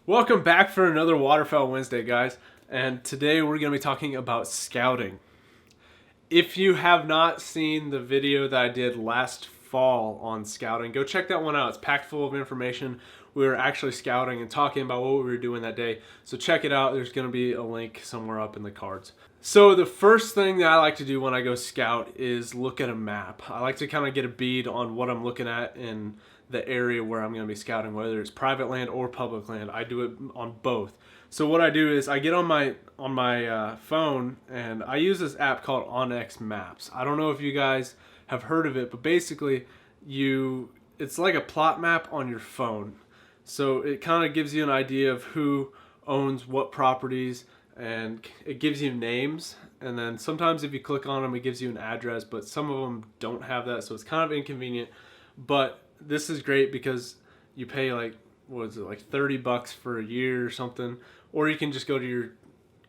Welcome back for another Waterfowl Wednesday, guys. And today we're going to be talking about scouting. If you have not seen the video that I did last fall on scouting, go check that one out. It's packed full of information. We were actually scouting and talking about what we were doing that day. So check it out. There's going to be a link somewhere up in the cards. So the first thing that I like to do when I go scout is look at a map. I like to kind of get a bead on what I'm looking at in the area where I'm going to be scouting, whether it's private land or public land. I do it on both. So what I do is I get on my phone and I use this app called OnX Maps. I don't know if you guys have heard of it, but basically it's like a plot map on your phone. So it kind of gives you an idea of who owns what properties, and it gives you names, and then sometimes if you click on them it gives you an address, but some of them don't have that, so it's kind of inconvenient. But this is great because you pay like, what is it, like 30 bucks for a year or something, or you can just go to your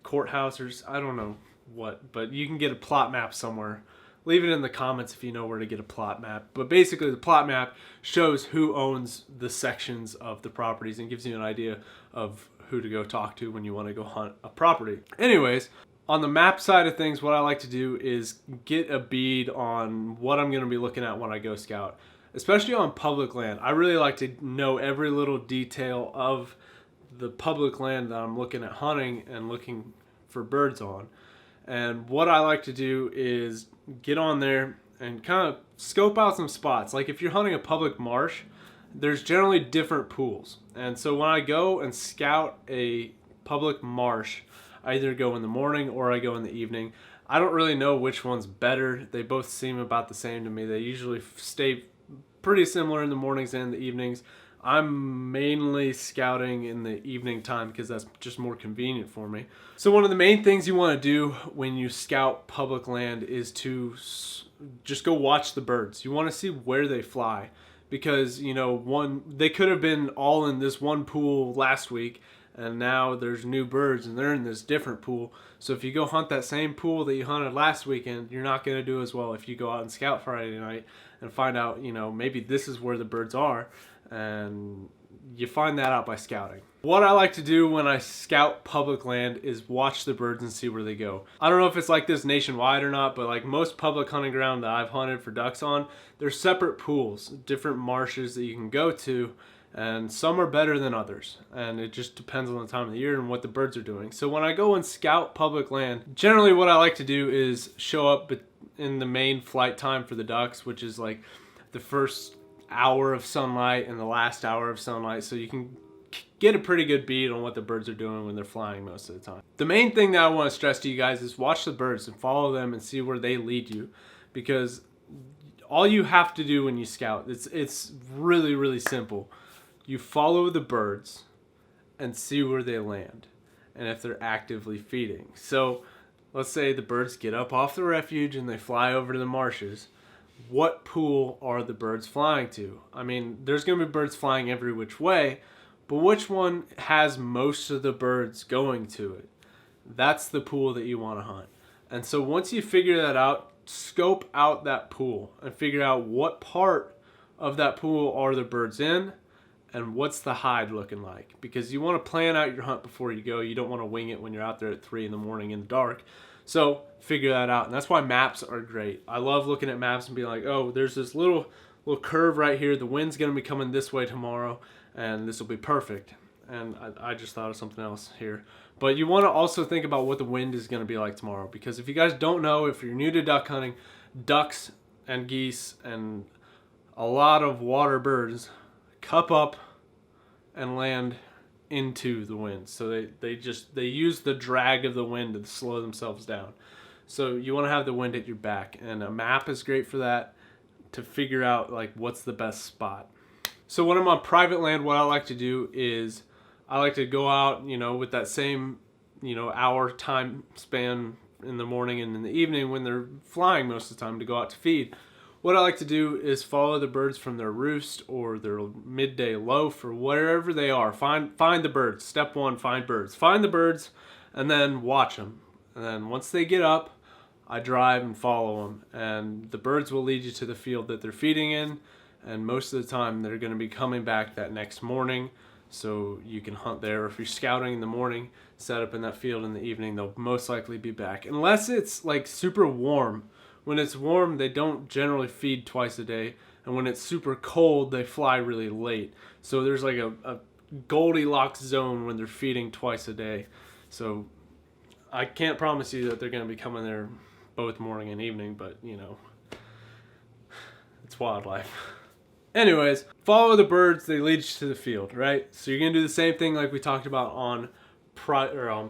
courthouse or I don't know what, but you can get a plot map somewhere. Leave it in the comments if you know where to get a plot map. But basically the plot map shows who owns the sections of the properties and gives you an idea of who to go talk to when you want to go hunt a property. Anyways, on the map side of things, what I like to do is get a bead on what I'm going to be looking at when I go scout. Especially on public land, I really like to know every little detail of the public land that I'm looking at hunting and looking for birds on. And what I like to do is get on there and kind of scope out some spots. Like if you're hunting a public marsh, there's generally different pools. And so when I go and scout a public marsh, I either go in the morning or I go in the evening. I don't really know which one's better. They both seem about the same to me. They usually stay pretty similar in the mornings and the evenings. I'm mainly scouting in the evening time because that's just more convenient for me. So one of the main things you want to do when you scout public land is to just go watch the birds. You want to see where they fly, because you know, they could have been all in this one pool last week and now there's new birds and they're in this different pool. So if you go hunt that same pool that you hunted last weekend, you're not going to do as well if you go out and scout Friday night and find out, you know, maybe this is where the birds are, and you find that out by scouting. What I like to do when I scout public land is watch the birds and see where they go. I don't know if it's like this nationwide or not, but like most public hunting ground that I've hunted for ducks on, there's separate pools, different marshes that you can go to, and some are better than others, and it just depends on the time of the year and what the birds are doing. So when I go and scout public land, generally what I like to do is show up in the main flight time for the ducks, which is like the first hour of sunlight and the last hour of sunlight, so you can get a pretty good bead on what the birds are doing when they're flying most of the time. The main thing that I want to stress to you guys is watch the birds and follow them and see where they lead you, because all you have to do when you scout, it's really, really simple. You follow the birds and see where they land and if they're actively feeding. So let's say the birds get up off the refuge and they fly over to the marshes. What pool are the birds flying to? I mean, there's going to be birds flying every which way, but which one has most of the birds going to it? That's the pool that you want to hunt. And so once you figure that out, scope out that pool and figure out what part of that pool are the birds in and what's the hide looking like, because you want to plan out your hunt before you go. You don't want to wing it when you're out there at 3 in the morning in the dark. So figure that out, and that's why maps are great. I love looking at maps and being like, oh, there's this little curve right here. The wind's going to be coming this way tomorrow, and this will be perfect. And I just thought of something else here. But you want to also think about what the wind is going to be like tomorrow, because if you guys don't know, if you're new to duck hunting, ducks and geese and a lot of water birds cup up and land into the wind. So they use the drag of the wind to slow themselves down. So you want to have the wind at your back, and a map is great for that, to figure out like what's the best spot. So when I'm on private land, what I like to do is I like to go out, you know, with that same, you know, hour time span in the morning and in the evening when they're flying most of the time to go out to feed. What I like to do is follow the birds from their roost or their midday loaf or wherever they are. Find the birds. Step one, find birds. Find the birds and then watch them. And then once they get up, I drive and follow them. And the birds will lead you to the field that they're feeding in. And most of the time, they're going to be coming back that next morning so you can hunt there. Or if you're scouting in the morning, set up in that field in the evening, they'll most likely be back. Unless it's like super warm. When it's warm, they don't generally feed twice a day. And when it's super cold, they fly really late. So there's like a Goldilocks zone when they're feeding twice a day. So I can't promise you that they're going to be coming there both morning and evening, but you know, it's wildlife. Anyways, follow the birds, they lead you to the field, right? So you're going to do the same thing like we talked about on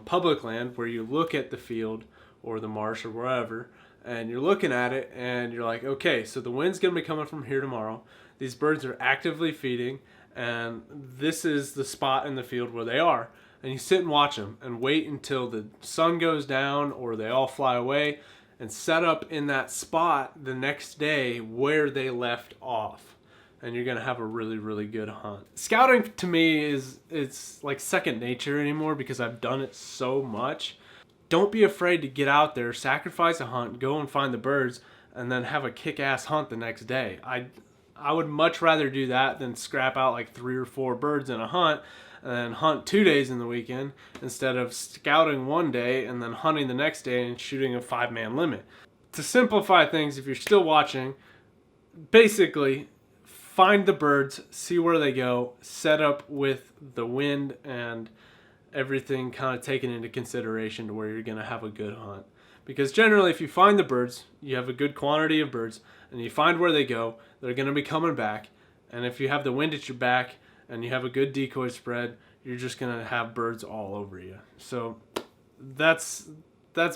public land, where you look at the field or the marsh or wherever, and you're looking at it and you're like, okay, so the wind's going to be coming from here tomorrow. These birds are actively feeding, and this is the spot in the field where they are. And you sit and watch them and wait until the sun goes down or they all fly away, and set up in that spot the next day where they left off. And you're gonna have a really, really good hunt. Scouting to me it's like second nature anymore because I've done it so much. Don't be afraid to get out there, sacrifice a hunt, go and find the birds, and then have a kick-ass hunt the next day. I would much rather do that than scrap out like 3 or 4 birds in a hunt and hunt 2 days in the weekend instead of scouting one day and then hunting the next day and shooting a 5-man limit. To simplify things, if you're still watching, basically find the birds, see where they go, set up with the wind and everything kind of taken into consideration to where you're going to have a good hunt. Because generally, if you find the birds, you have a good quantity of birds, and you find where they go, they're going to be coming back. And if you have the wind at your back and you have a good decoy spread, you're just going to have birds all over you. So that's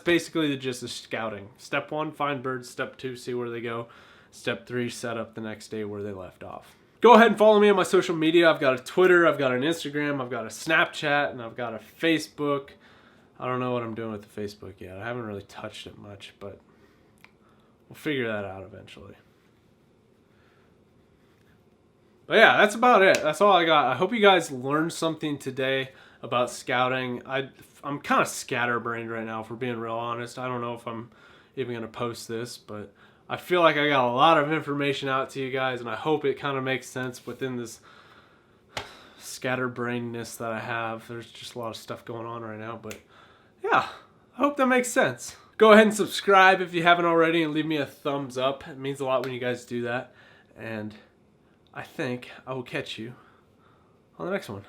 basically the gist of scouting. Step 1, find birds. Step 2, see where they go. Step 3, set up the next day where they left off. Go ahead and follow me on my social media. I've got a Twitter, I've got an Instagram, I've got a Snapchat, and I've got a Facebook. I don't know what I'm doing with the Facebook yet. I haven't really touched it much, but we'll figure that out eventually. But yeah, that's about it. That's all I got. I hope you guys learned something today about scouting. I'm kind of scatterbrained right now, for being real honest. I don't know if I'm even going to post this, but I feel like I got a lot of information out to you guys, and I hope it kind of makes sense within this scatterbrainedness that I have. There's just a lot of stuff going on right now, but yeah, I hope that makes sense. Go ahead and subscribe if you haven't already, and leave me a thumbs up. It means a lot when you guys do that, and I think I will catch you on the next one.